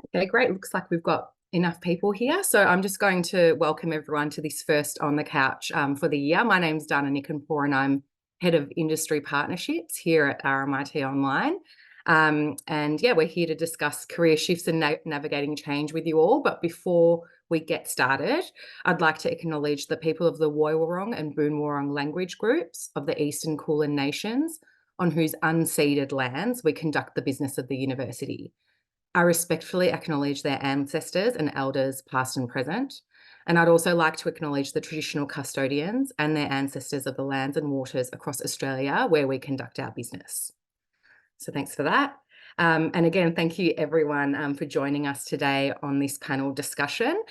Okay, great. Looks like we've got enough people here. So I'm just going to welcome everyone to this first On the Couch for the year. My name's Dana Nikenpour and I'm Head of Industry Partnerships here at RMIT Online. And yeah, we're here to discuss career shifts and navigating change with you all. But before we get started, I'd like to acknowledge the people of the Woiwurrung and Boonwurrung language groups of the Eastern Kulin Nations, on whose unceded lands we conduct the business of the university. I respectfully acknowledge their ancestors and elders, past and present. And I'd also like to acknowledge the traditional custodians and their ancestors of the lands and waters across Australia where we conduct our business. So thanks for that. And again, thank you everyone for joining us today on this panel discussion.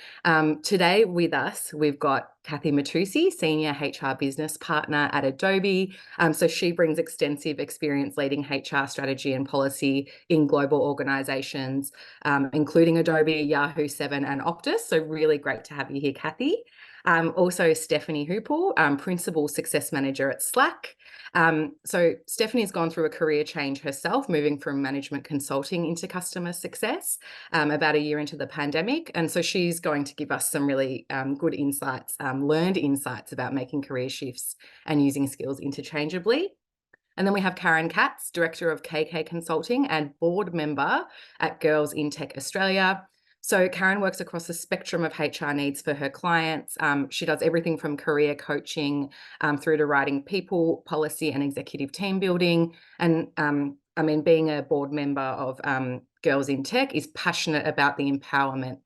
Today with us, we've got Cathy Mattiussi, Senior HR Business Partner at Adobe. So she brings extensive experience leading HR strategy and policy in global organisations, including Adobe, Yahoo, Seven and Optus. So really great to have you here, Cathy. Also Stephanie Hooppell, Principal Success Manager at Slack. So Stephanie's gone through a career change herself, moving from management consulting into customer success about a year into the pandemic. And so she's going to give us some really good insights, learned insights about making career shifts and using skills interchangeably. And then we have Karen Katz, Director of KK Consulting and board member at Girls in Tech Australia. So Karen works across the spectrum of HR needs for her clients. She does everything from career coaching through to writing people, policy and executive team building. And I mean, being a board member of Girls in Tech is passionate about the empowerment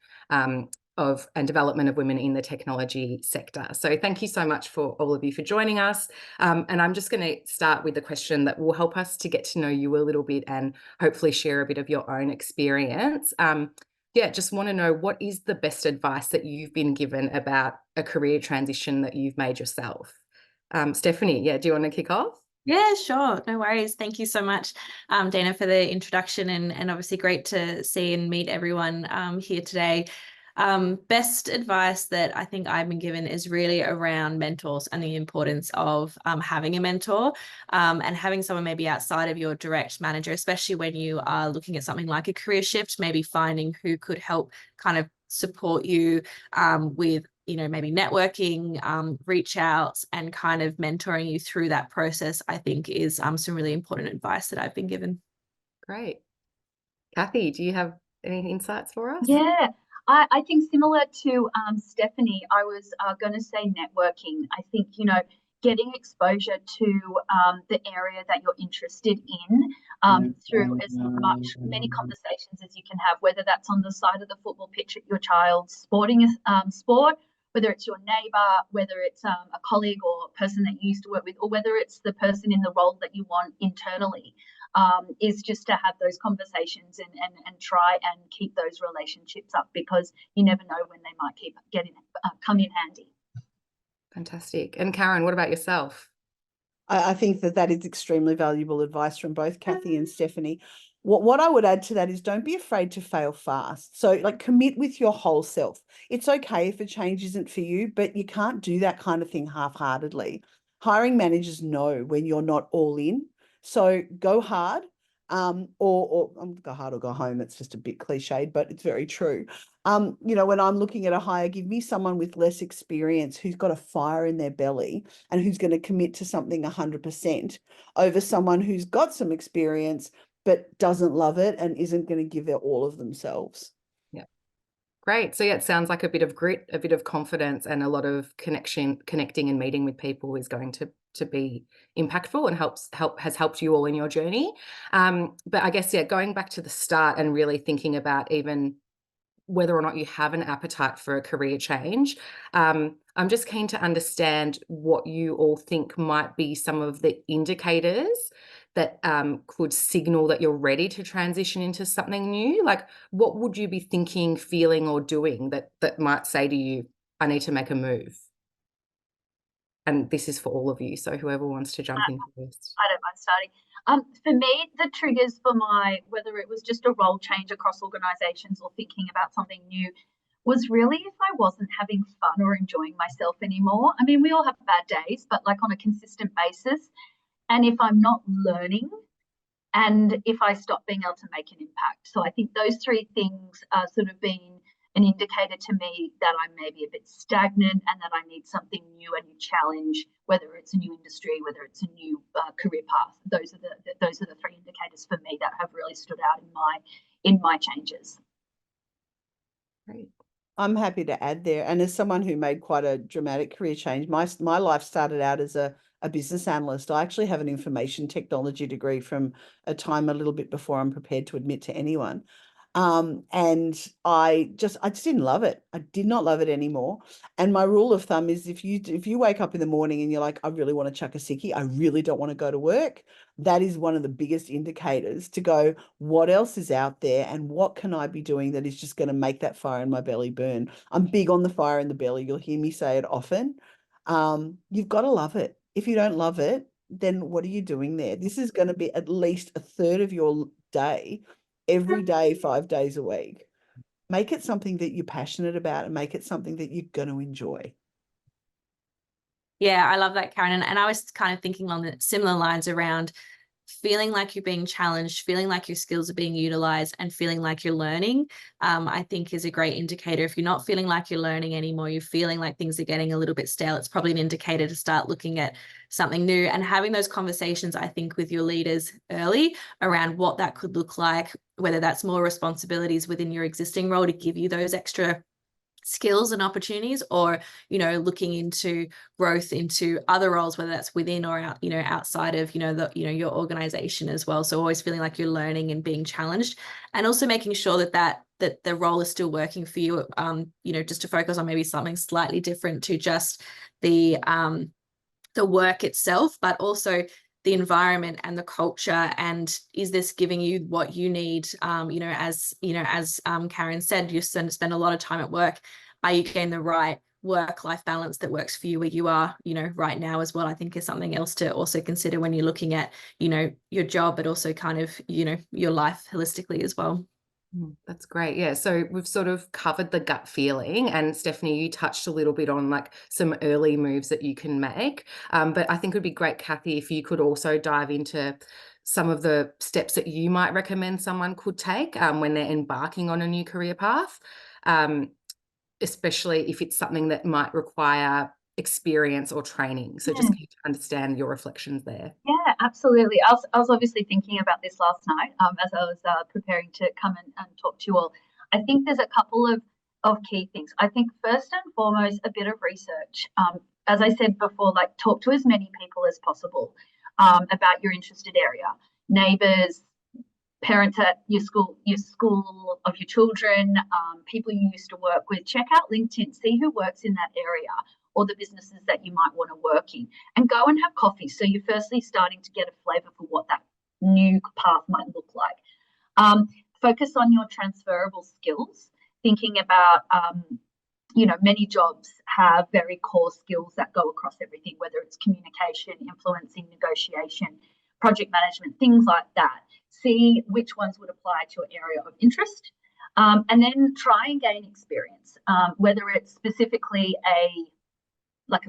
of and development of women in the technology sector. So thank you so much for all of you for joining us. And I'm just going to start with a question that will help us to get to know you a little bit and hopefully share a bit of your own experience. Yeah, just want to know, what is the best advice that you've been given about a career transition that you've made yourself? Stephanie, yeah, do you want to kick off? Yeah, sure. No worries. Thank you so much, Dana, for the introduction, and obviously great to see and meet everyone here today. Best advice that I think I've been given is really around mentors and the importance of having a mentor and having someone maybe outside of your direct manager, especially when you are looking at something like a career shift, maybe finding who could help kind of support you with maybe networking, reach outs, and kind of mentoring you through that process, I think is some really important advice that I've been given. Great. Cathy, do you have any insights for us? Yeah, I think similar to Stephanie, I was going to say networking. I think, getting exposure to the area that you're interested in through as many conversations as you can have, whether that's on the side of the football pitch at your child's sporting sport, whether it's your neighbour, whether it's a colleague or a person that you used to work with, or whether it's the person in the role that you want internally, is just to have those conversations and try and keep those relationships up, because you never know when they might come in handy. Fantastic. And Karen, what about yourself? I think that is extremely valuable advice from both Cathy and Stephanie. What I would add to that is, don't be afraid to fail fast. So commit with your whole self. It's okay if a change isn't for you, but you can't do that kind of thing half-heartedly. Hiring managers know when you're not all in. So go hard, or go hard or go home. It's just a bit cliched, but it's very true. When I'm looking at a hire, give me someone with less experience who's got a fire in their belly and who's going to commit to something 100% over someone who's got some experience but doesn't love it and isn't going to give it all of themselves. Yeah. Great. So yeah, it sounds like a bit of grit, a bit of confidence, and a lot of connecting and meeting with people is going to be impactful and has helped you all in your journey. But I guess, yeah, going back to the start and really thinking about even whether or not you have an appetite for a career change, I'm just keen to understand what you all think might be some of the indicators that could signal that you're ready to transition into something new. Like, what would you be thinking, feeling, or doing that might say to you, I need to make a move? And this is for all of you, so whoever wants to jump in first. I don't mind starting. For me, the triggers for whether it was just a role change across organisations or thinking about something new, was really if I wasn't having fun or enjoying myself anymore. I mean, we all have bad days, but on a consistent basis. And if I'm not learning and if I stop being able to make an impact. So I think those three things are sort of being an indicator to me that I'm maybe a bit stagnant and that I need something new, a new challenge, whether it's a new industry, whether it's a new career path. Those are the three indicators for me that have really stood out in my changes. Great. I'm happy to add there. And as someone who made quite a dramatic career change, my life started out as a business analyst. I actually have an information technology degree from a time a little bit before I'm prepared to admit to anyone. And I just didn't love it. I did not love it anymore. And my rule of thumb is if you wake up in the morning and you're like, I really want to chuck a sickie, I really don't want to go to work, that is one of the biggest indicators to go, what else is out there and what can I be doing that is just going to make that fire in my belly burn? I'm big on the fire in the belly. You'll hear me say it often. You've got to love it. If you don't love it, then what are you doing there? This is going to be at least a third of your day, every day, 5 days a week. Make it something that you're passionate about and make it something that you're going to enjoy. Yeah, I love that, Karen. And I was kind of thinking along the similar lines around feeling like you're being challenged, feeling like your skills are being utilized, and feeling like you're learning, I think is a great indicator. If you're not feeling like you're learning anymore, you're feeling like things are getting a little bit stale, it's probably an indicator to start looking at something new and having those conversations, I think, with your leaders early around what that could look like, whether that's more responsibilities within your existing role to give you those extra skills and opportunities, or looking into growth into other roles, whether that's within or out, outside of your organization as well. So always feeling like you're learning and being challenged, and also making sure that the role is still working for you, just to focus on maybe something slightly different to just the work itself, but also the environment and the culture, and is this giving you what you need? As Karen said, you spend a lot of time at work. Are you getting the right work-life balance that works for you where you are, right now as well? I think is something else to also consider when you're looking at, your job, but also kind of, your life holistically as well. That's great. Yeah. So we've sort of covered the gut feeling, and Stephanie, you touched a little bit on like some early moves that you can make. But I think it would be great, Cathy, if you could also dive into some of the steps that you might recommend someone could take when they're embarking on a new career path, especially if it's something that might require experience or training. So just keen to understand your reflections there. Yeah, absolutely. I was obviously thinking about this last night as I was preparing to come and talk to you all. I think there's a couple of key things. I think first and foremost, a bit of research. As I said before, like talk to as many people as possible about your interested area, neighbours, parents at your school of your children, people you used to work with. Check out LinkedIn, see who works in that area or the businesses that you might want to work in, and go and have coffee. So you're firstly starting to get a flavour for what that new path might look like. Focus on your transferable skills, thinking about, many jobs have very core skills that go across everything, whether it's communication, influencing, negotiation, project management, things like that. See which ones would apply to your area of interest, and then try and gain experience, whether it's specifically a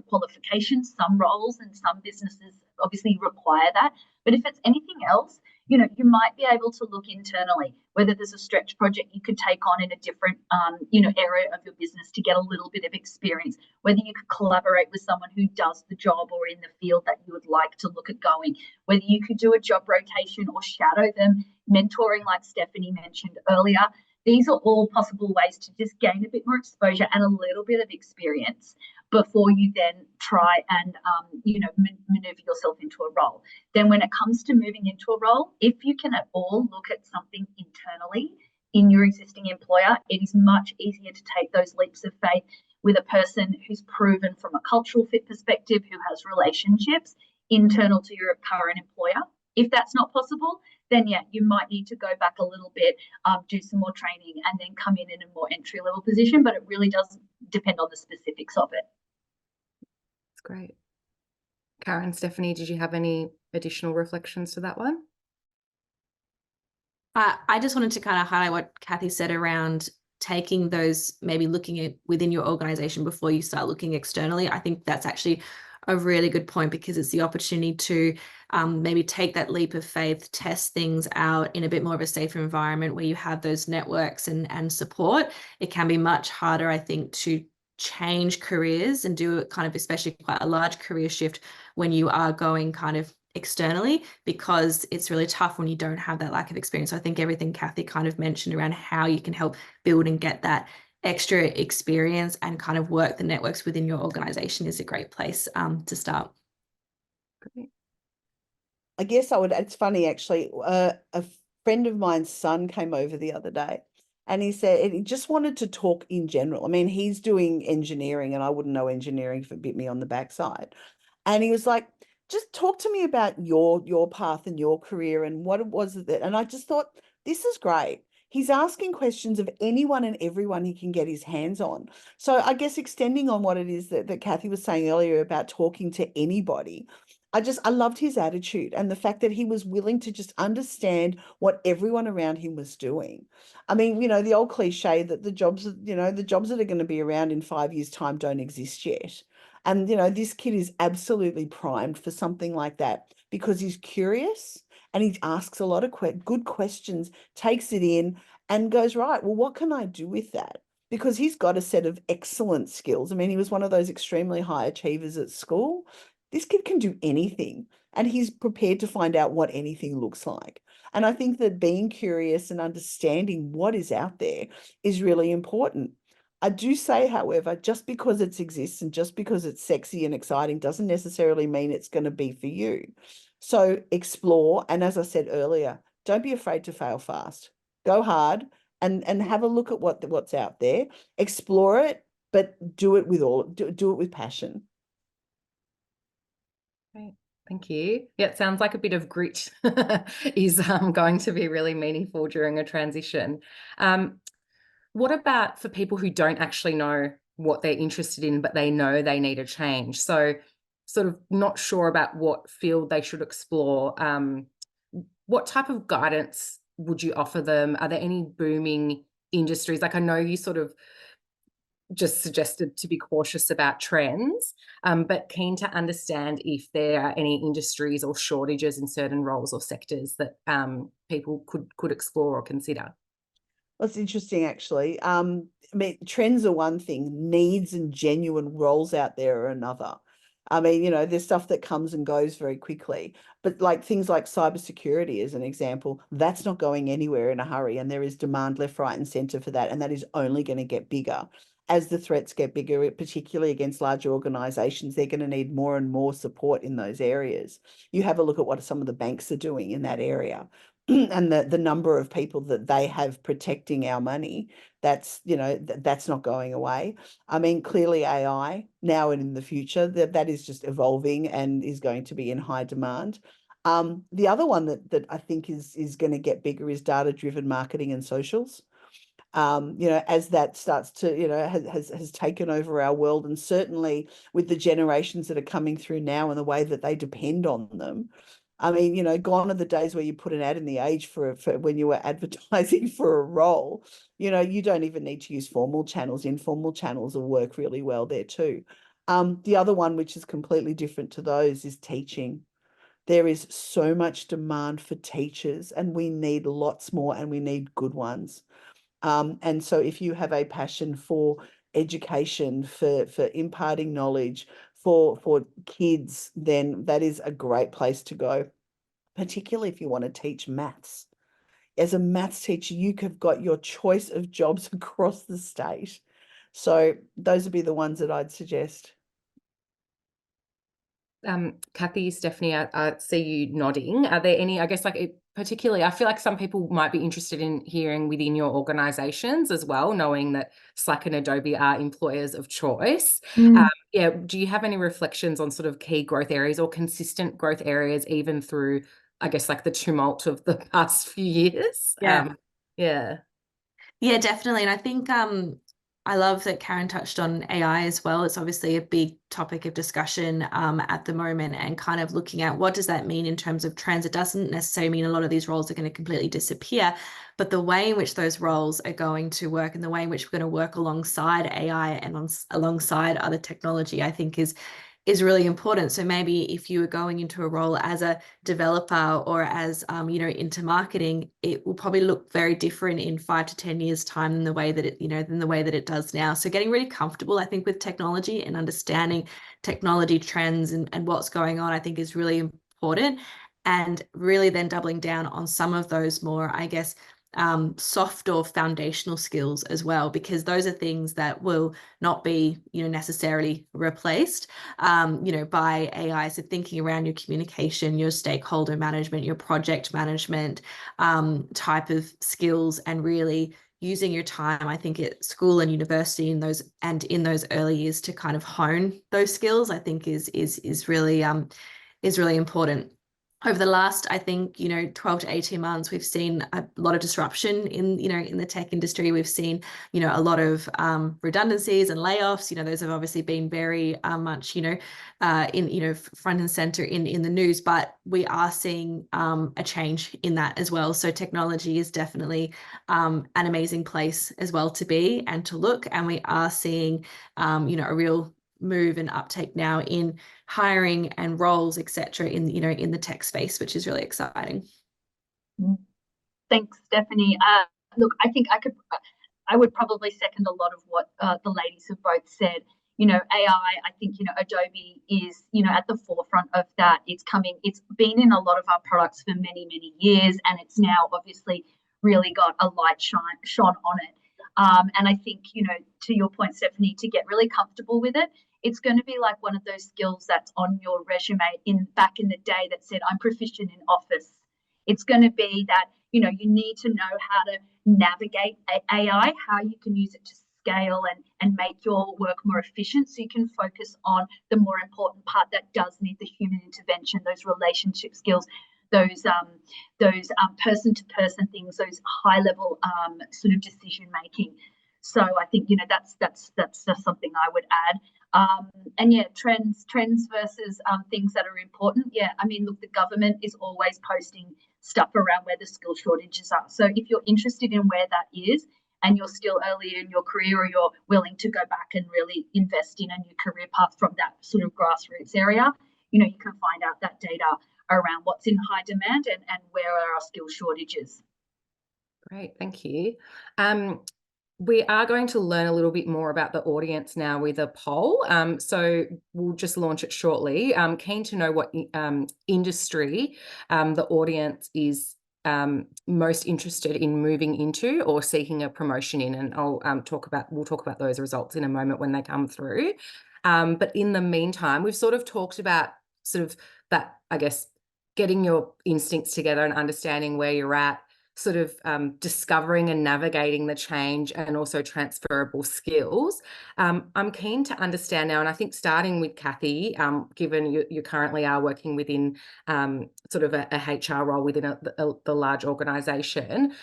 qualification. Some roles and some businesses obviously require that, but if it's anything else, you might be able to look internally, whether there's a stretch project you could take on in a different area of your business to get a little bit of experience, whether you could collaborate with someone who does the job or in the field that you would like to look at going, whether you could do a job rotation or shadow them, mentoring like Stephanie mentioned earlier. These are all possible ways to just gain a bit more exposure and a little bit of experience before you then try and maneuver yourself into a role. Then when it comes to moving into a role, if you can at all look at something internally in your existing employer, it is much easier to take those leaps of faith with a person who's proven from a cultural fit perspective, who has relationships internal to your current employer. If that's not possible, then yeah, you might need to go back a little bit, do some more training, and then come in a more entry-level position, but it really does depend on the specifics of it. That's great. Karen, Stephanie, did you have any additional reflections to that one? I just wanted to kind of highlight what Cathy said around taking those, maybe looking at within your organization before you start looking externally. I think that's actually a really good point, because it's the opportunity to maybe take that leap of faith, test things out in a bit more of a safer environment where you have those networks and support. It can be much harder, I think, to change careers and do it kind of, especially quite a large career shift when you are going kind of externally, because it's really tough when you don't have that lack of experience. So I think everything Cathy kind of mentioned around how you can help build and get that extra experience and kind of work the networks within your organization is a great place to start. Great. I guess it's funny actually, a friend of mine's son came over the other day and he said he just wanted to talk in general. I mean, he's doing engineering and I wouldn't know engineering if it bit me on the backside. And he was like, just talk to me about your path and your career and what it was that, and I just thought, this is great. He's asking questions of anyone and everyone he can get his hands on. So I guess extending on what it is that Cathy was saying earlier about talking to anybody, I loved his attitude and the fact that he was willing to just understand what everyone around him was doing. I mean, the old cliche that the jobs that are going to be around in 5 years' time don't exist yet. And, this kid is absolutely primed for something like that because he's curious and he asks a lot of good questions, takes it in and goes, right, well, what can I do with that? Because he's got a set of excellent skills. I mean, he was one of those extremely high achievers at school. This kid can do anything and he's prepared to find out what anything looks like. And I think that being curious and understanding what is out there is really important. I do say, however, just because it exists and just because it's sexy and exciting doesn't necessarily mean it's going to be for you. So explore. And as I said earlier, don't be afraid to fail fast. Go hard and have a look at what's out there. Explore it, but do it with passion. Great. Thank you. Yeah, it sounds like a bit of grit is going to be really meaningful during a transition. What about for people who don't actually know what they're interested in, but they know they need a change? So sort of not sure about what field they should explore. What type of guidance would you offer them? Are there any booming industries? Like I know you sort of just suggested to be cautious about trends, but keen to understand if there are any industries or shortages in certain roles or sectors that people could explore or consider. Well, it's interesting, actually. I mean, trends are one thing, needs and genuine roles out there are another. I mean, there's stuff that comes and goes very quickly, but like things like cybersecurity, as an example, that's not going anywhere in a hurry. And there is demand left, right, and center for that. And that is only going to get bigger. As the threats get bigger, particularly against larger organizations, they're going to need more and more support in those areas. You have a look at what some of the banks are doing in that area. And the number of people that they have protecting our money, that's not going away. I mean, clearly AI now and in the future, that is just evolving and is going to be in high demand. The other one that I think is going to get bigger is data-driven marketing and socials. As that starts to, has taken over our world, and certainly with the generations that are coming through now and the way that they depend on them. I mean, gone are the days where you put an ad in the Age for when you were advertising for a role. You don't even need to use formal channels. Informal channels will work really well there too. The other one, which is completely different to those, is teaching. There is so much demand for teachers and we need lots more and we need good ones. And so if you have a passion for education, for imparting knowledge, for kids, then that is a great place to go, particularly if you want to teach maths. As a maths teacher, you have got your choice of jobs across the state. So those would be the ones that I'd suggest. Cathy, Stephanie, I see you nodding. Are there any, I guess, particularly, I feel like some people might be interested in hearing within your organisations as well, knowing that Slack and Adobe are employers of choice. Yeah, do you have any reflections on sort of key growth areas or consistent growth areas, even through, I guess, like the tumult of the past few years? Yeah, definitely. And I think I love that Karen touched on AI as well. It's obviously a big topic of discussion at the moment, and kind of looking at what does that mean in terms of trends. It doesn't necessarily mean a lot of these roles are going to completely disappear, but the way in which those roles are going to work and the way in which we're going to work alongside AI and alongside other technology, I think is is really important. So maybe if you were going into a role as a developer or as, into marketing, it will probably look very different in 5 to 10 years time than the way that it does now. So getting really comfortable, I think, with technology and understanding technology trends and what's going on, I think is really important. And really then doubling down on some of those more, I guess, soft or foundational skills as well, because those are things that will not be, necessarily replaced, by AI. So thinking around your communication, your stakeholder management, your project management, type of skills, and really using your time, I think, at school and university in those early years to kind of hone those skills, I think is really important. Over the last, I think, 12 to 18 months, we've seen a lot of disruption in the tech industry. We've seen, a lot of redundancies and layoffs. Those have obviously been very much, in, front and center in the news, but we are seeing a change in that as well. So technology is definitely an amazing place as well to be and to look. And we are seeing, a real move and uptake now in hiring and roles, etc., in the tech space, which is really exciting. Thanks, Stephanie. Look, I think I would probably second a lot of what the ladies have both said. AI, I think, Adobe is, at the forefront of that. It's been in a lot of our products for many, many years, and it's now obviously really got a light shone on it. And I think, to your point, Stephanie, to get really comfortable with it, it's going to be like one of those skills that's on your resume back in the day that said, I'm proficient in Office. It's going to be that, you need to know how to navigate AI, how you can use it to scale and make your work more efficient, so you can focus on the more important part that does need the human intervention, those relationship skills, those person-to-person things, those high-level sort of decision making. So I think, that's just something I would add. And yeah, trends versus things that are important. Yeah, I mean, look, the government is always posting stuff around where the skill shortages are. So if you're interested in where that is, and you're still early in your career, or you're willing to go back and really invest in a new career path from that sort of grassroots area, you can find out that data around what's in high demand and where are our skill shortages. Great, thank you. We are going to learn a little bit more about the audience now with a poll. So we'll just launch it shortly. I'm keen to know what industry the audience is most interested in moving into or seeking a promotion in, and we'll talk about those results in a moment when they come through. But in the meantime, we've sort of talked about that, I guess, getting your instincts together and understanding where you're at, sort of discovering and navigating the change, and also transferable skills. I'm keen to understand now, and I think starting with Cathy, given you currently are working within sort of a HR role within the large organisation,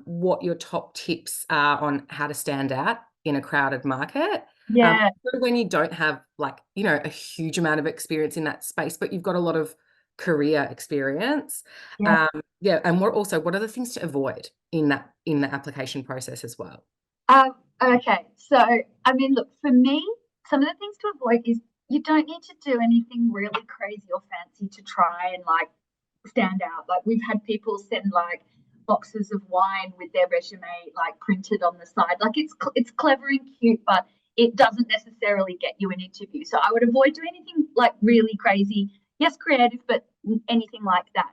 what your top tips are on how to stand out in a crowded market. Yeah. When you don't have a huge amount of experience in that space, but you've got a lot of career experience. Yeah. And what are the things to avoid in the application process as well? Okay, so I mean, look, for me, some of the things to avoid is you don't need to do anything really crazy or fancy to try and stand out. We've had people send boxes of wine with their resume printed on the side. It's clever and cute, but it doesn't necessarily get you an interview. So I would avoid doing anything really crazy. Yes, creative, but anything like that.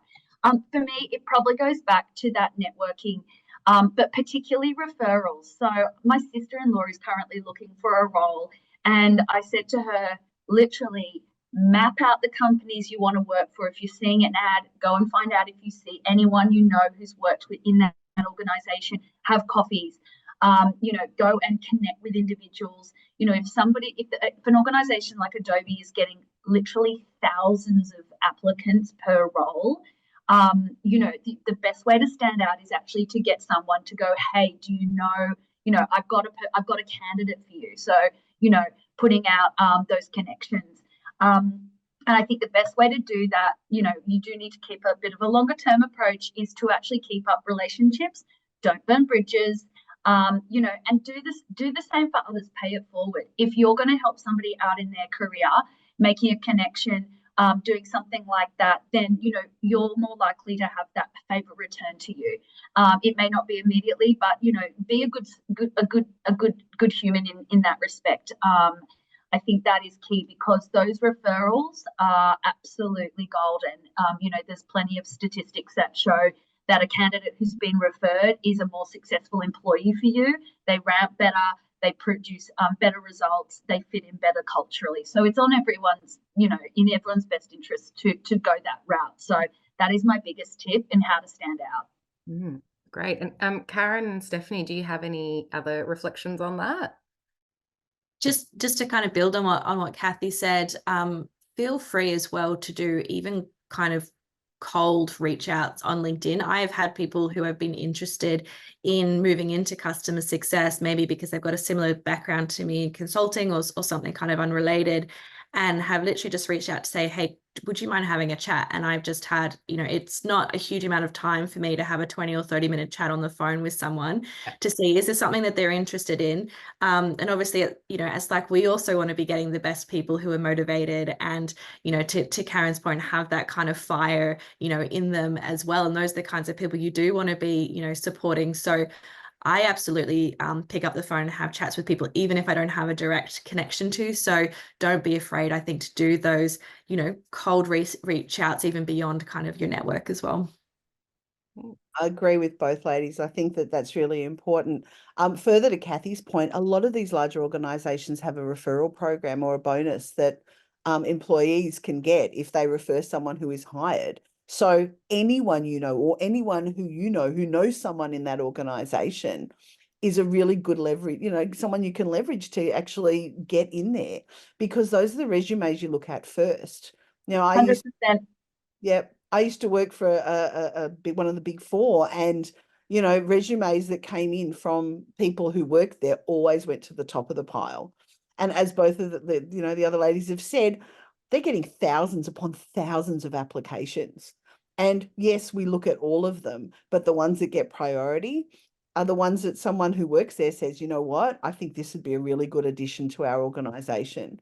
For me, it probably goes back to that networking, but particularly referrals. So my sister-in-law is currently looking for a role, and I said to her, literally, map out the companies you want to work for. If you're seeing an ad, go and find out if you see anyone you know who's worked within that organization, have coffees. Go and connect with individuals. If an organization like Adobe is getting literally thousands of applicants per role, the best way to stand out is actually to get someone to go, hey, do you know, I've got a candidate for you. So, putting out those connections. And I think the best way to do that, you do need to keep a bit of a longer term approach, is to actually keep up relationships. Don't burn bridges. And do the same for others. Pay it forward. If you're going to help somebody out in their career, making a connection, doing something like that, then, you know, you're more likely to have that favor returned to you. It may not be immediately, but, you know, be a good human in that respect. I think that is key, because those referrals are absolutely golden. You know, there's plenty of statistics that show that a candidate who's been referred is a more successful employee for you. They ramp better, they produce better results, they fit in better culturally. So it's on everyone's, you know, in everyone's best interest to go that route. So that is my biggest tip in how to stand out. Great. And Karen and Stephanie, do you have any other reflections on that? Just to kind of build on what Cathy said, feel free as well to do even kind of cold reach outs on LinkedIn. I have had people who have been interested in moving into customer success, maybe because they've got a similar background to me in consulting or something kind of unrelated, and have literally just reached out to say, hey, would you mind having a chat? And I've just had, you know, it's not a huge amount of time for me to have a 20 or 30-minute chat on the phone with someone to see, is this something that they're interested in? And obviously, you know, as like, we also want to be getting the best people who are motivated and, you know, to Karen's point, have that kind of fire, you know, in them as well. And those are the kinds of people you do want to be, you know, supporting. So I absolutely pick up the phone and have chats with people, even if I don't have a direct connection to. So don't be afraid, I think, to do those, you know, cold reach outs, even beyond kind of your network as well. I agree with both ladies. I think that that's really important. Further to Cathy's point, a lot of these larger organisations have a referral program or a bonus that employees can get if they refer someone who is hired. So anyone you know, or anyone who you know who knows someone in that organisation, is a really good leverage, you know, someone you can leverage to actually get in there, because those are the resumes you look at first. Now, 100%. I used to work for one of the big four, and, you know, resumes that came in from people who worked there always went to the top of the pile. And as both of the other ladies have said, they're getting thousands upon thousands of applications. And yes, we look at all of them, but the ones that get priority are the ones that someone who works there says, you know what, I think this would be a really good addition to our organization.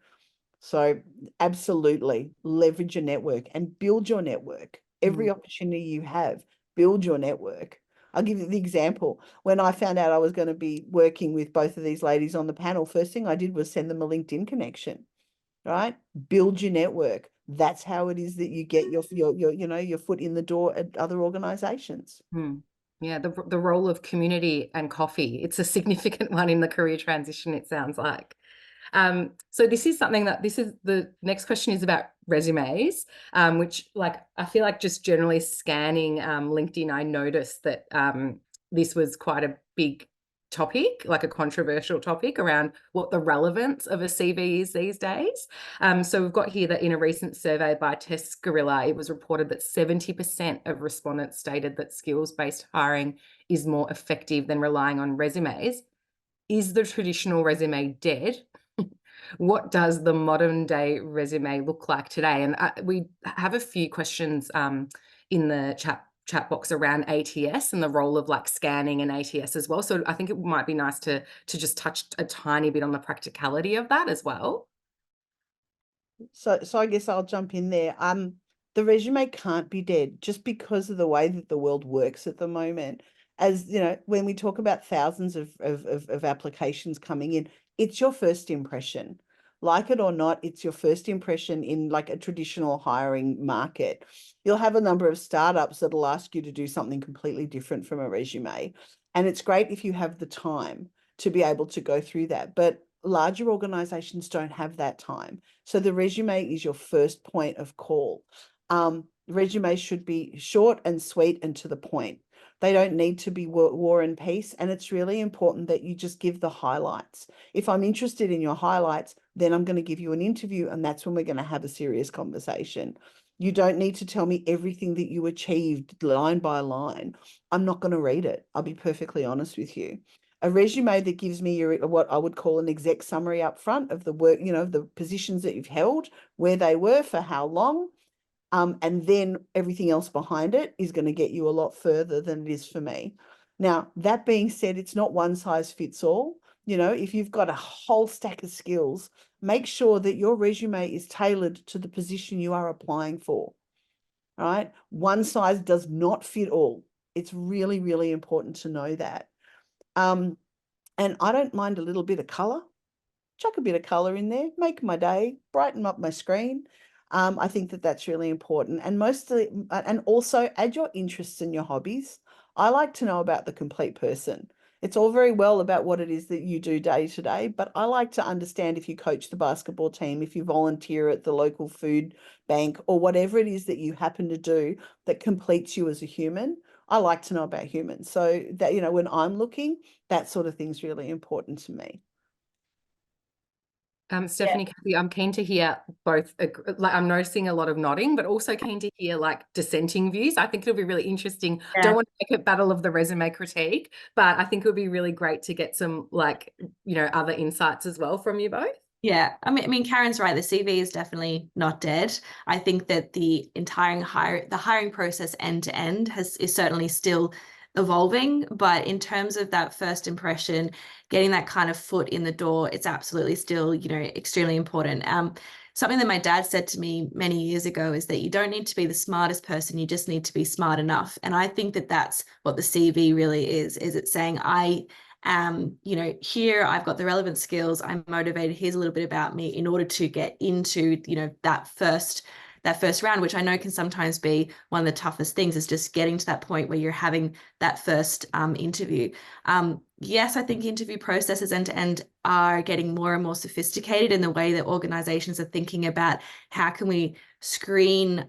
So absolutely leverage your network and build your network. Every opportunity you have, build your network. I'll give you the example. When I found out I was going to be working with both of these ladies on the panel, first thing I did was send them a LinkedIn connection, right? Build your network. That's how it is that you get your foot in the door at other organizations. Yeah, the role of community and coffee, it's a significant one in the career transition, it sounds like. So this is the next question is about resumes, which, like, I feel like just generally scanning LinkedIn, I noticed that this was quite a big topic, like a controversial topic around what the relevance of a CV is these days. So we've got here that in a recent survey by Test Gorilla, it was reported that 70% of respondents stated that skills-based hiring is more effective than relying on resumes. Is the traditional resume dead? What does the modern day resume look like today? And we have a few questions in the chat box around ATS and the role of like scanning and ATS as well. So I think it might be nice to just touch a tiny bit on the practicality of that as well. So I guess I'll jump in there. The resume can't be dead just because of the way that the world works at the moment. As you know, when we talk about thousands of applications coming in, it's your first impression. Like it or not, it's your first impression in like a traditional hiring market. You'll have a number of startups that'll ask you to do something completely different from a resume. And it's great if you have the time to be able to go through that. But larger organizations don't have that time. So the resume is your first point of call. Resumes should be short and sweet and to the point. They don't need to be war and peace. And it's really important that you just give the highlights. If I'm interested in your highlights, then I'm going to give you an interview, and that's when we're going to have a serious conversation. You don't need to tell me everything that you achieved line by line. I'm not going to read it. I'll be perfectly honest with you. A resume that gives me what I would call an exec summary up front of the work, you know, the positions that you've held, where they were, for how long, and then everything else behind it is going to get you a lot further than it is for me. Now, that being said, it's not one size fits all. You know, if you've got a whole stack of skills, make sure that your resume is tailored to the position you are applying for. Right? One size does not fit all. It's really, really important to know that. And I don't mind a little bit of color. Chuck a bit of color in there, make my day, brighten up my screen. I think that that's really important. And and also add your interests and your hobbies. I like to know about the complete person. It's all very well about what it is that you do day to day, but I like to understand if you coach the basketball team, if you volunteer at the local food bank, or whatever it is that you happen to do that completes you as a human. I like to know about humans. So that, when I'm looking, that sort of thing's really important to me. Stephanie, Cathy, I'm keen to hear both. Like, I'm noticing a lot of nodding, but also keen to hear like dissenting views. I think it'll be really interesting. Yeah. Don't want to make a battle of the resume critique, but I think it would be really great to get some other insights as well from you both. Yeah, I mean, Karen's right. The CV is definitely not dead. I think that the entire hiring process end to end is certainly still evolving, but in terms of that first impression, getting that kind of foot in the door, it's absolutely still, extremely important. Something that my dad said to me many years ago is that you don't need to be the smartest person, you just need to be smart enough. And I think that that's what the CV really is it's saying, here I've got the relevant skills, I'm motivated, here's a little bit about me, in order to get into, that first round, which I know can sometimes be one of the toughest things, is just getting to that point where you're having that first interview. Yes, I think interview processes end to end are getting more and more sophisticated in the way that organizations are thinking about how can we screen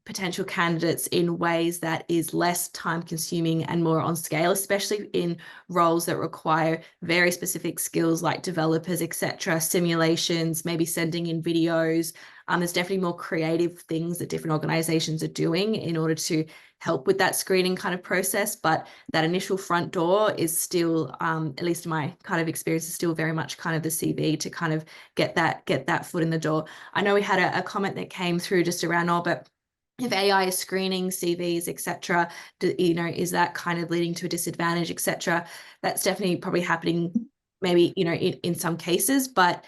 potential candidates in ways that is less time consuming and more on scale, especially in roles that require very specific skills like developers, etc., simulations, maybe sending in videos. There's definitely more creative things that different organizations are doing in order to help with that screening kind of process. But that initial front door is still, at least in my kind of experience, is still very much kind of the CV to kind of get that foot in the door. I know we had a comment that came through just around, but if AI is screening CVs, etc., is that kind of leading to a disadvantage, etc.? That's definitely probably happening, maybe, in some cases, but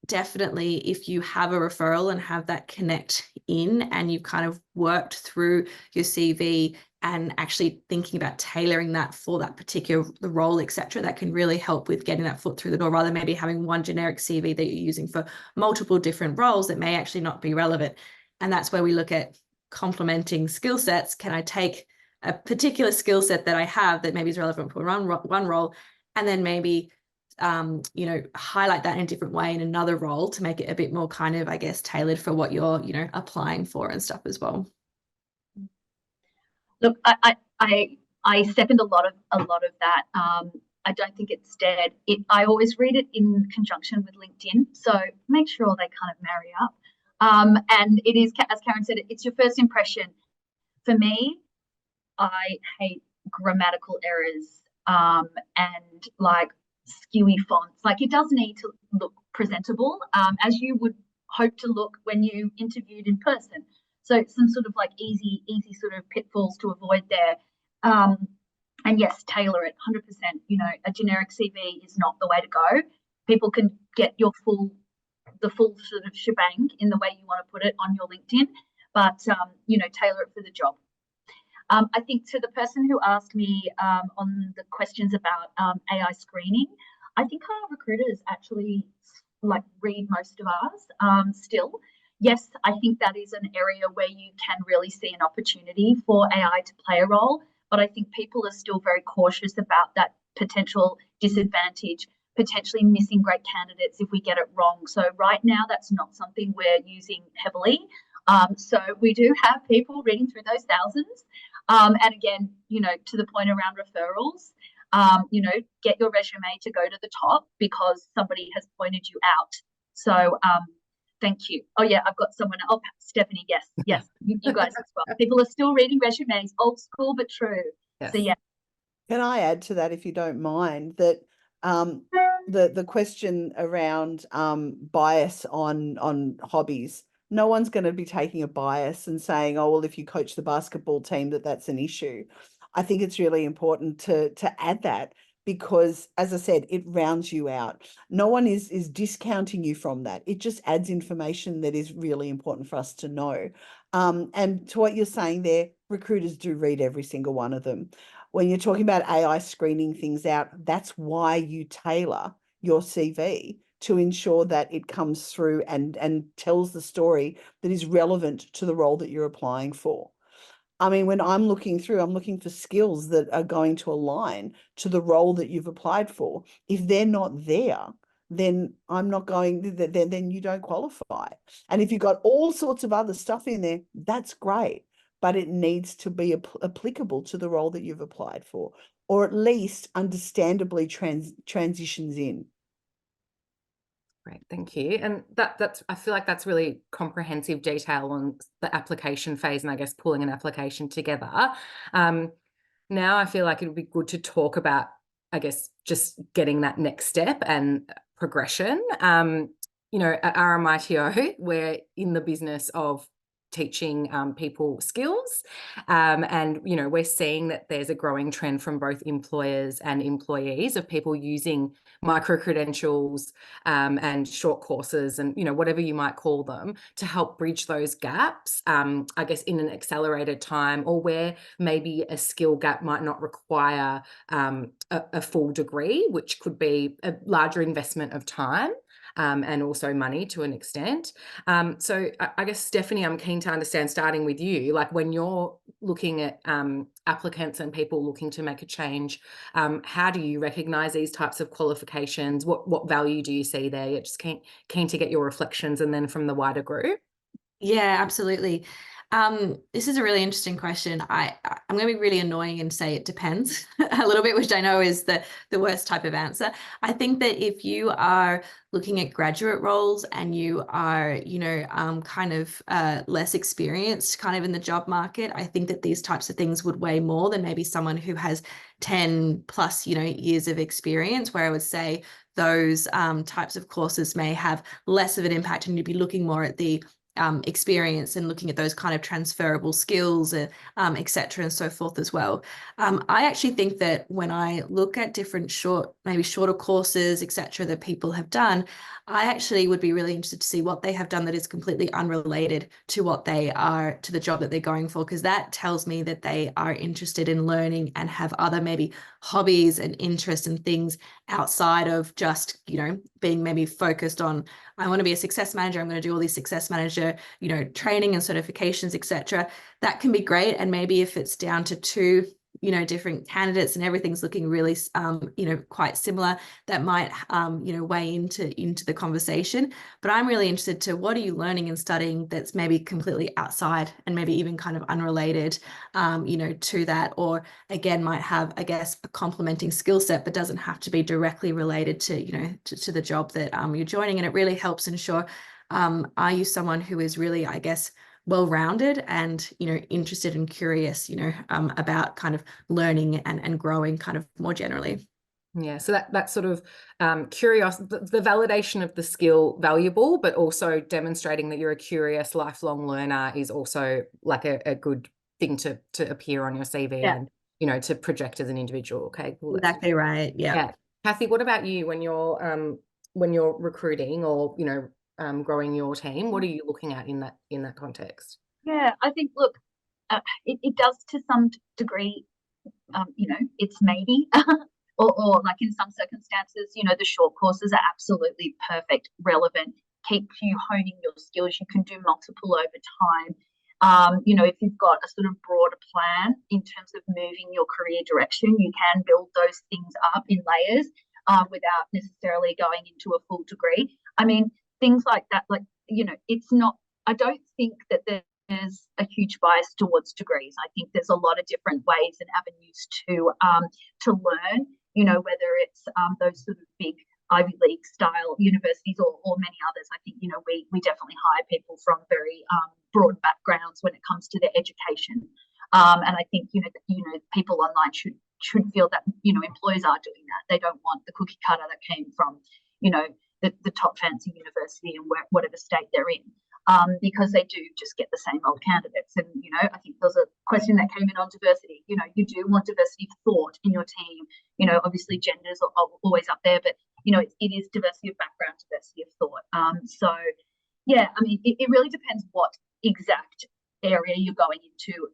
definitely if you have a referral and have that connect in, and you've kind of worked through your CV and actually thinking about tailoring that for that particular role, etc., that can really help with getting that foot through the door, rather than maybe having one generic CV that you're using for multiple different roles that may actually not be relevant. And that's where we look at complementing skill sets. Can I take a particular skill set that I have that maybe is relevant for one role, and then maybe highlight that in a different way in another role to make it a bit more kind of, I guess, tailored for what you're, applying for and stuff as well. Look, I second a lot of that. I don't think it's dead. I always read it in conjunction with LinkedIn, so make sure they kind of marry up. And it is, as Karen said, it's your first impression. For me, I hate grammatical errors and like skewy fonts. Like, it does need to look presentable, as you would hope to look when you interviewed in person. So some sort of like easy sort of pitfalls to avoid there. And yes, tailor it 100%. A generic CV is not the way to go. People can get the full sort of shebang in the way you want to put it on your LinkedIn, but tailor it for the job. I think to the person who asked me on the questions about AI screening, I think our recruiters actually read most of ours still. Yes, I think that is an area where you can really see an opportunity for AI to play a role, but I think people are still very cautious about that potential disadvantage, potentially missing great candidates if we get it wrong. So right now, that's not something we're using heavily. So we do have people reading through those thousands. And again, to the point around referrals, get your resume to go to the top because somebody has pointed you out. So thank you. Oh yeah, I've got someone. Oh, Stephanie, yes, you guys as well. People are still reading resumes, old school but true. Yes. So yeah. Can I add to that, if you don't mind, that the question around bias on hobbies? No one's going to be taking a bias and saying, oh, well, if you coach the basketball team, that's an issue. I think it's really important to add that. because, as I said, it rounds you out. No one is discounting you from that. It just adds information that is really important for us to know. And to what you're saying there, recruiters do read every single one of them. When you're talking about AI screening things out, that's why you tailor your CV to ensure that it comes through and tells the story that is relevant to the role that you're applying for. I mean, when I'm looking through, I'm looking for skills that are going to align to the role that you've applied for. If they're not there, then I'm not going, then you don't qualify. And if you've got all sorts of other stuff in there, that's great, but it needs to be applicable to the role that you've applied for, or at least understandably transitions in. Great, thank you. And that's I feel like that's really comprehensive detail on the application phase, and I guess pulling an application together. Now I feel like it would be good to talk about, I guess, just getting that next step and progression. You know, at RMITO, we're in the business of teaching people skills, and you know, we're seeing that there's a growing trend from both employers and employees of people using micro credentials and short courses, and you know, whatever you might call them, to help bridge those gaps, I guess in an accelerated time, or where maybe a skill gap might not require a full degree, which could be a larger investment of time and also money to an extent. So I guess, Stephanie, I'm keen to understand, starting with you, like when you're looking at applicants and people looking to make a change, how do you recognise these types of qualifications? What value do you see there? You're just keen to get your reflections, and then from the wider group. Yeah, absolutely. This is a really interesting question. I'm going to be really annoying and say it depends a little bit, which I know is the worst type of answer. I think that if you are looking at graduate roles and you are, you know, kind of less experienced kind of in the job market, I think that these types of things would weigh more than maybe someone who has 10 plus, you know, years of experience, where I would say those types of courses may have less of an impact, and you'd be looking more at the experience and looking at those kind of transferable skills, et cetera, and so forth as well. I actually think that when I look at different maybe shorter courses, et cetera, that people have done, I actually would be really interested to see what they have done that is completely unrelated to what they are, to the job that they're going for, because that tells me that they are interested in learning and have other maybe hobbies and interests and things outside of just, you know, being maybe focused on, I want to be a success manager, I'm going to do all these success manager, you know, training and certifications, etc. That can be great. And maybe if it's down to two, you know, different candidates and everything's looking really, you know, quite similar, that might, you know, weigh into the conversation. But I'm really interested to, what are you learning and studying that's maybe completely outside and maybe even kind of unrelated, you know, to that, or again, might have, I guess, a complementing skill set, but doesn't have to be directly related to, you know, to the job that you're joining. And it really helps ensure, are you someone who is really, I guess, well-rounded and, you know, interested and curious, you know, about kind of learning and growing kind of more generally. Yeah, so that sort of curiosity, the validation of the skill, valuable, but also demonstrating that you're a curious, lifelong learner is also like a good thing to appear on your CV, Yeah. and, you know, to project as an individual. Okay, cool. Exactly right. Yeah. Cathy, what about you when you're recruiting or, you know, growing your team? What are you looking at in that context? Yeah, I think, look, it does to some degree, you know, it's maybe, or like in some circumstances, you know, the short courses are absolutely perfect, relevant, keep you honing your skills. You can do multiple over time. You know, if you've got a sort of broader plan in terms of moving your career direction, you can build those things up in layers without necessarily going into a full degree. I mean, things like that, like, you know, it's not, I don't think that there's a huge bias towards degrees. I think there's a lot of different ways and avenues to learn, you know, whether it's those sort of big Ivy League style universities or many others. I think, you know, we definitely hire people from very broad backgrounds when it comes to their education. And I think, you know, people online should feel that, you know, employers are doing that. They don't want the cookie cutter that came from, you know, the top fancy university and whatever state they're in. Because they do just get the same old candidates. And, you know, I think there's a question that came in on diversity. You know, you do want diversity of thought in your team. you know, obviously genders are always up there, but, you know, it is diversity of background, diversity of thought. So yeah, I mean, it really depends what exact area you're going into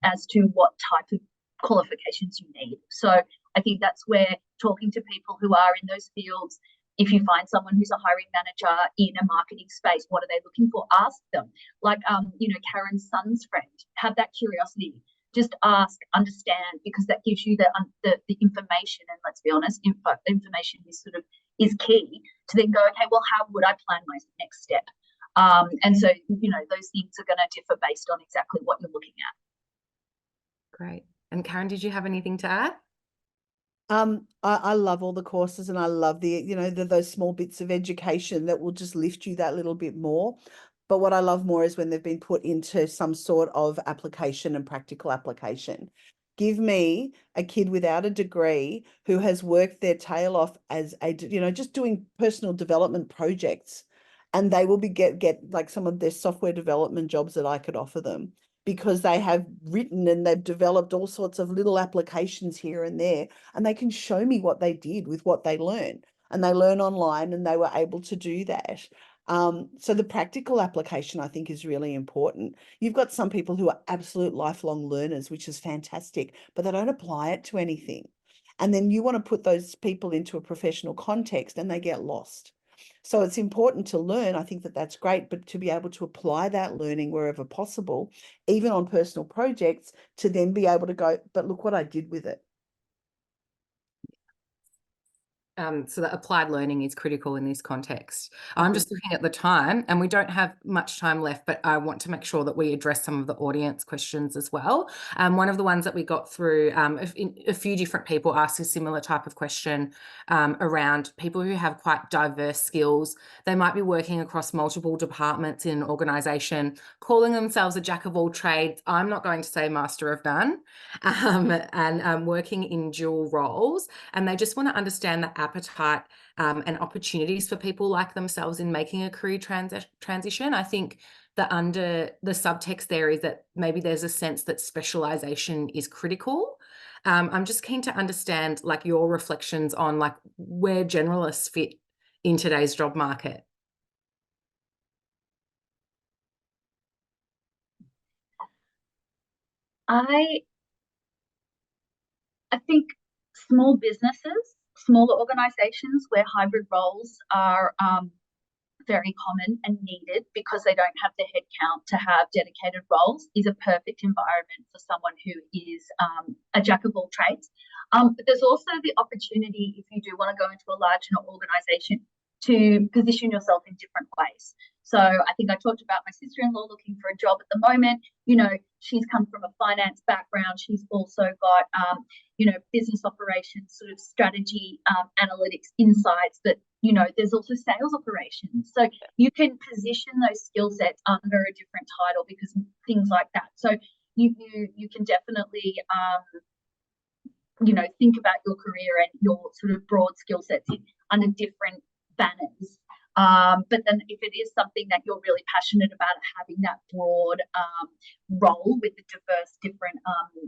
as to what type of qualifications you need. So I think that's where talking to people who are in those fields, if you find someone who's a hiring manager in a marketing space, what are they looking for? Ask them. Like, you know, Karen's son's friend, have that curiosity. Just ask, understand, because that gives you the information. And let's be honest, information is key to then go, okay, well, how would I plan my next step? And so, you know, those things are going to differ based on exactly what you're looking at. Great. And Karen, did you have anything to add? I love all the courses, and I love the, you know, those small bits of education that will just lift you that little bit more. But what I love more is when they've been put into some sort of application and practical application. Give me a kid without a degree who has worked their tail off as a, you know, just doing personal development projects, and they will be get like some of their software development jobs that I could offer them, because they have written and they've developed all sorts of little applications here and there, and they can show me what they did with what they learned, and they learn online and they were able to do that. So the practical application, I think, is really important. You've got some people who are absolute lifelong learners, which is fantastic, but they don't apply it to anything. And then you want to put those people into a professional context and they get lost. So it's important to learn. I think that that's great, but to be able to apply that learning wherever possible, even on personal projects, to then be able to go, but look what I did with it. So that applied learning is critical in this context. I'm just looking at the time, and we don't have much time left, but I want to make sure that we address some of the audience questions as well. One of the ones that we got through, a few different people asked a similar type of question around people who have quite diverse skills. They might be working across multiple departments in an organisation, calling themselves a jack of all trades. I'm not going to say master of none, and working in dual roles, and they just want to understand the appetite and opportunities for people like themselves in making a career transition. I think that under the subtext there is that maybe there's a sense that specialization is critical. I'm just keen to understand like your reflections on like where generalists fit in today's job market. I think small businesses, smaller organizations where hybrid roles are very common and needed because they don't have the headcount to have dedicated roles, is a perfect environment for someone who is a jack of all trades. But there's also the opportunity, if you do want to go into a larger organization, to position yourself in different ways. So I think I talked about my sister-in-law looking for a job at the moment. You know, she's come from a finance background. She's also got, you know, business operations, sort of strategy, analytics, insights. But, you know, there's also sales operations. So you can position those skill sets under a different title because things like that. So you can definitely, you know, think about your career and your sort of broad skill sets under different banners. But then if it is something that you're really passionate about, having that broad role with the diverse different,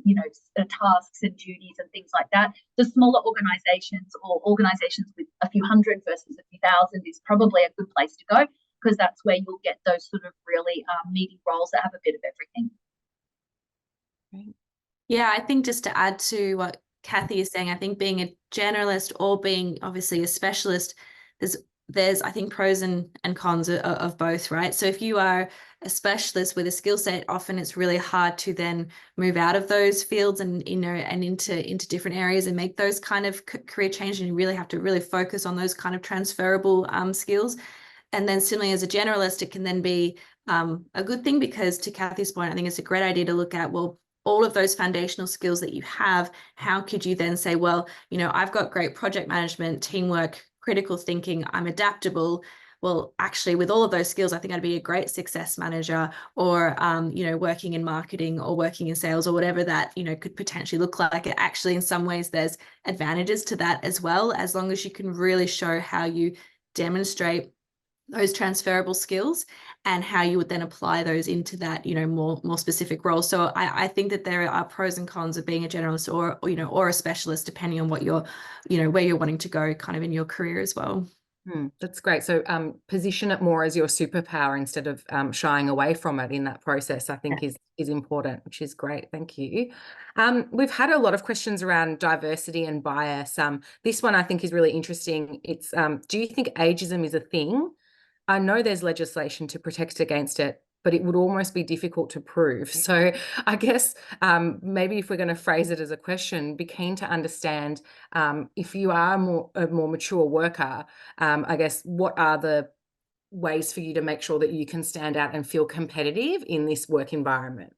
you know, tasks and duties and things like that, the smaller organizations or organizations with a few hundred versus a few thousand is probably a good place to go, because that's where you'll get those sort of really meaty roles that have a bit of everything. Great. Yeah, I think just to add to what Cathy is saying, I think being a generalist or being obviously a specialist, there's I think pros and cons of both, right? So if you are a specialist with a skill set, often it's really hard to then move out of those fields and, you know, and into different areas and make those kind of career changes. And you really have to really focus on those kind of transferable skills. And then similarly as a generalist, it can then be a good thing, because to Cathy's point, I think it's a great idea to look at, well, all of those foundational skills that you have, how could you then say, well, you know, I've got great project management, teamwork, critical thinking, I'm adaptable. Well, actually, with all of those skills, I think I'd be a great success manager, or, you know, working in marketing or working in sales or whatever that, you know, could potentially look like. It actually, in some ways, there's advantages to that as well, as long as you can really show how you demonstrate those transferable skills and how you would then apply those into that, you know, more specific role. So I think that there are pros and cons of being a generalist or, you know, or a specialist, depending on what you're, you know, where you're wanting to go kind of in your career as well. That's great. So position it more as your superpower instead of shying away from it in that process, I think is important, which is great. Thank you. We've had a lot of questions around diversity and bias. This one I think is really interesting. It's do you think ageism is a thing? I know there's legislation to protect against it, but it would almost be difficult to prove. So I guess maybe if we're going to phrase it as a question, be keen to understand if you are a more mature worker, I guess what are the ways for you to make sure that you can stand out and feel competitive in this work environment?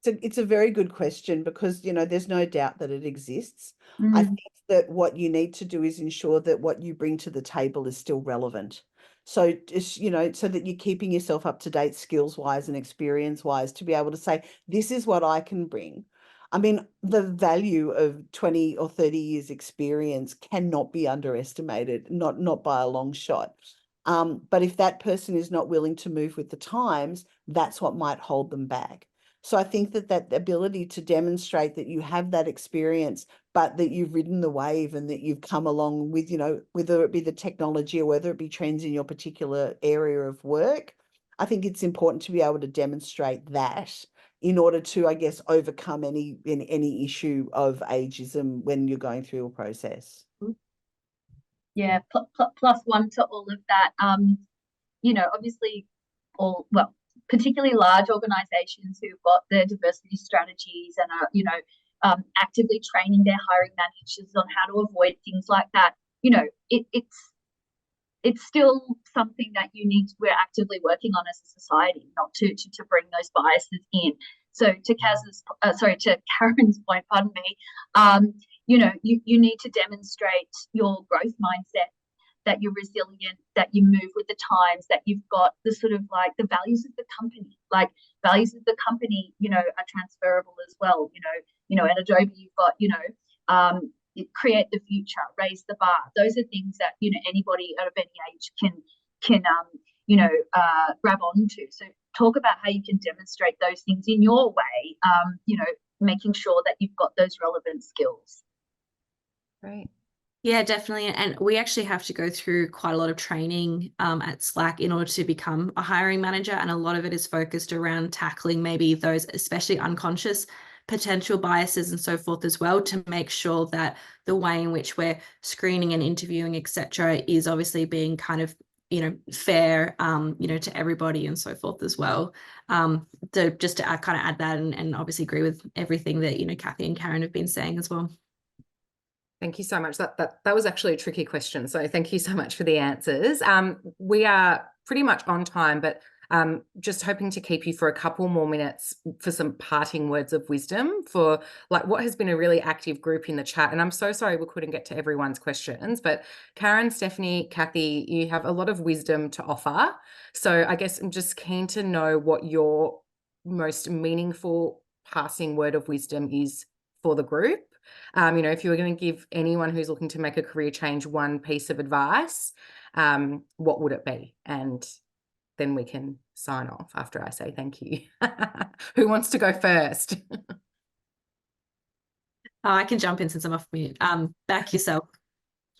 It's a very good question because, you know, there's no doubt that it exists. I Mm. think that what you need to do is ensure that what you bring to the table is still relevant. So just, you know, so that you're keeping yourself up to date skills wise and experience wise to be able to say, this is what I can bring. I mean, the value of 20 or 30 years experience cannot be underestimated, not by a long shot. But if that person is not willing to move with the times, that's what might hold them back. So I think that that ability to demonstrate that you have that experience, but that you've ridden the wave and that you've come along with, you know, whether it be the technology or whether it be trends in your particular area of work, I think it's important to be able to demonstrate that in order to, I guess, overcome any issue of ageism when you're going through a process. Yeah, plus one to all of that. You know, obviously, particularly large organisations who've got their diversity strategies and are, you know, actively training their hiring managers on how to avoid things like that. You know, it's still something that we're actively working on as a society, not to bring those biases in. So to Karen's point, pardon me, you know, you need to demonstrate your growth mindset, that you're resilient, that you move with the times, that you've got the sort of like the values of the company, you know, are transferable as well. You know, at Adobe, you've got, you know, create the future, raise the bar. Those are things that, you know, anybody of any age can you know, grab onto. So talk about how you can demonstrate those things in your way, you know, making sure that you've got those relevant skills. Right. Yeah, definitely. And we actually have to go through quite a lot of training at Slack in order to become a hiring manager. And a lot of it is focused around tackling maybe those especially unconscious potential biases and so forth as well, to make sure that the way in which we're screening and interviewing, etc., is obviously being kind of, you know, fair, you know, to everybody and so forth as well. So just to kind of add that and obviously agree with everything that, you know, Cathy and Karen have been saying as well. Thank you so much. That was actually a tricky question. So thank you so much for the answers. We are pretty much on time, but just hoping to keep you for a couple more minutes for some parting words of wisdom for like what has been a really active group in the chat. And I'm so sorry we couldn't get to everyone's questions, but Karen, Stephanie, Cathy, you have a lot of wisdom to offer. So I guess I'm just keen to know what your most meaningful passing word of wisdom is for the group. You know, if you were going to give anyone who's looking to make a career change one piece of advice, what would it be? And then we can sign off after I say thank you. Who wants to go first? I can jump in since I'm off mute. Back yourself.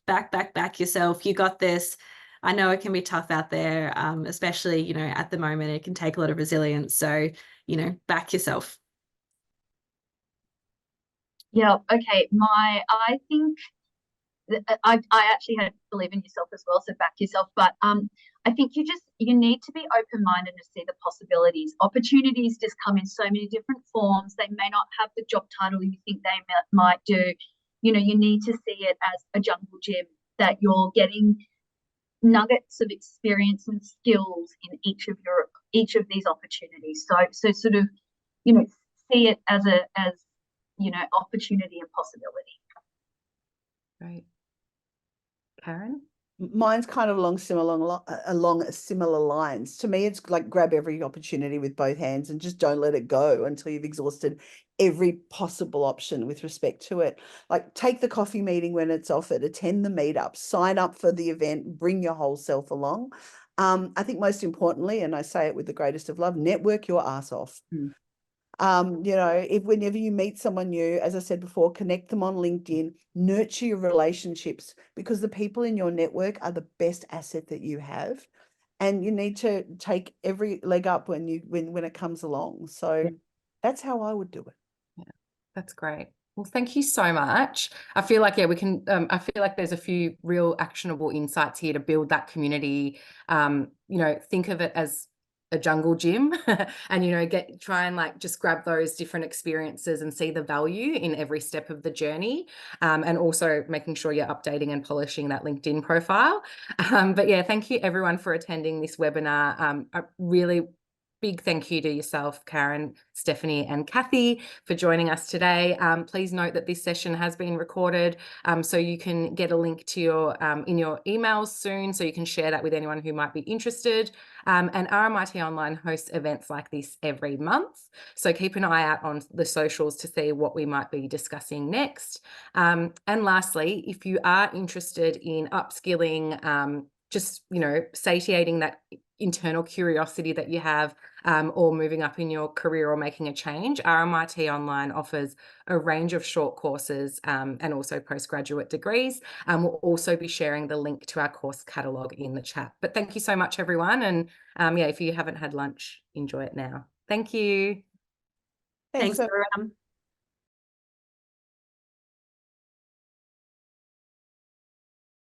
Back yourself. You got this. I know it can be tough out there, especially, you know, at the moment. It can take a lot of resilience. So, you know, back yourself. Yeah, okay. I think I actually had to believe in yourself as well, so back yourself. But I think you need to be open-minded to see the possibilities. Opportunities just come in so many different forms. They may not have the job title you think they might do. You know, you need to see it as a jungle gym, that you're getting nuggets of experience and skills in each of these opportunities. So sort of, you know, see it as you know, opportunity and possibility. Right. Karen? Mine's kind of along similar lines. To me, it's like grab every opportunity with both hands and just don't let it go until you've exhausted every possible option with respect to it. Like, take the coffee meeting when it's offered, attend the meetup, sign up for the event, bring your whole self along. I think most importantly, and I say it with the greatest of love, network your ass off. You know, if whenever you meet someone new, as I said before, connect them on LinkedIn, nurture your relationships, because the people in your network are the best asset that you have. And you need to take every leg up when it comes along. So that's how I would do it. Yeah, that's great. Well, thank you so much. I feel like, we can, I feel like there's a few real actionable insights here to build that community. You know, think of it as a jungle gym and, you know, try and like just grab those different experiences and see the value in every step of the journey. And also making sure you're updating and polishing that LinkedIn profile. But yeah, thank you everyone for attending this webinar. A really big thank you to yourself, Karen, Stephanie, and Cathy for joining us today. Please note that this session has been recorded, so you can get a link to your in your emails soon, so you can share that with anyone who might be interested. And RMIT Online hosts events like this every month, so keep an eye out on the socials to see what we might be discussing next. And lastly, if you are interested in upskilling, just, you know, satiating that internal curiosity that you have, or moving up in your career or making a change, RMIT Online offers a range of short courses and also postgraduate degrees. We'll also be sharing the link to our course catalogue in the chat. But thank you so much, everyone. And yeah, if you haven't had lunch, enjoy it now. Thank you. Thanks, everyone.